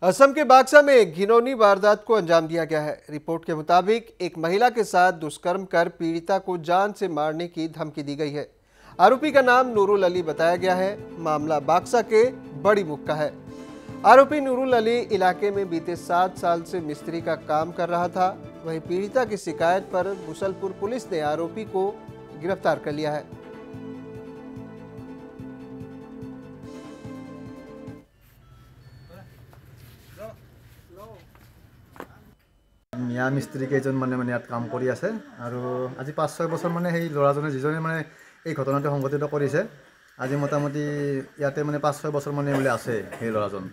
असम के बाक्सा में एक घिनौनी वारदात को अंजाम दिया गया है। रिपोर्ट के मुताबिक एक महिला के साथ दुष्कर्म कर पीड़िता को जान से मारने की धमकी दी गई है। आरोपी का नाम नूरुल अली बताया गया है। मामला बाक्सा के बड़ी मुख का है। आरोपी नूरुल अली इलाके में बीते 7 साल से मिस्त्री का काम कर रहा था। वहीं पीड़िता की शिकायत पर मुसलपुर पुलिस ने आरोपी को गिरफ्तार कर लिया है। মিয়া মিস্ত্ৰী কেইজন মানে ইয়াত কাম কৰি আছে আৰু আজি 5-6 বছৰ মানে সেই ল'ৰাজনে যিজনে মানে এই ঘটনাটো সংঘটিত কৰিছে আজি মোটামুটি ইয়াতে মানে 5-6 বছৰ মানে বোলে আছে সেই ল'ৰাজন।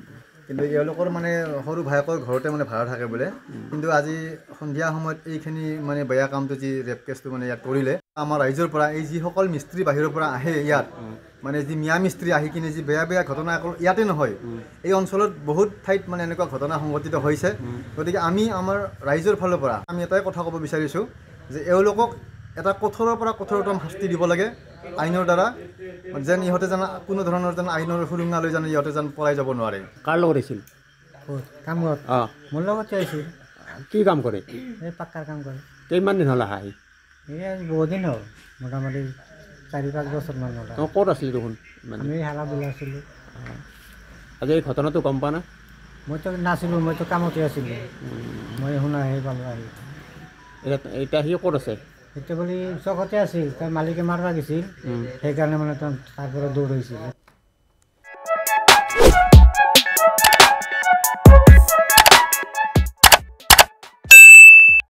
কিন্তু এওঁলোকৰ মানে সৰু ভায়েকৰ ঘৰতে মানে ভাড়া থাকে বোলে। কিন্তু আজি সন্ধিয়া সময়ত এইখিনি মানে বেয়া কামটো যি ৰেপ কেছটো মানে ইয়াত কৰিলে আমাৰ ৰাইজৰ পৰা এই যিসকল মিস্ত্ৰী বাহিৰৰ পৰা আহে ইয়াত মানে যি মিয়া মিস্ত্ৰী আহি কিনে যি বেয়া বেয়া ঘটনা ইয়াতে নহয় এই অঞ্চলত বহুত ঠাইত মানে এনেকুৱা ঘটনা সংঘটিত হৈছে। গতিকে আমি আমাৰ ৰাইজৰ ফালৰ পৰা আমি এটাই কথা ক'ব বিচাৰিছোঁ যে এওঁলোকক এটা কঠোৰৰ পৰা কঠোৰতম শাস্তি দিব লাগে আইনৰ দ্বাৰা, যেন ইহঁতে যেন কোনো ধৰণৰ যেন আইনৰ সুৰুঙা লৈ যেন ইহঁতে যেন পলাই যাব নোৱাৰে। কাৰ লগত আহিছিল? কামত মোৰ লগতে আহিছিল। কি কাম কৰে? এই পাক্কাৰ কাম কৰে। কিমান দিন হ'ল আহি? এই বহুত দিন হ'ল, মোটামুটি 4-5 বছৰমান হ'ল। তেওঁ ক'ত আছিল দেখোন? আমি হালা বোলা আছিলোঁ। আজি এই ঘটনাটো গম পোৱা না? মইতো নাছিলোঁ, মইতো কামতে আছিলোঁ। মই শুনাহে পালোঁ আহি। এতিয়া সি ক'ত আছে? এতিয়া বুলি চকতে আছিল, তাৰ মালিকে মাৰিব গৈছিল, সেইকাৰণে মানে তাৰ পৰা দৌৰ হৈছিল।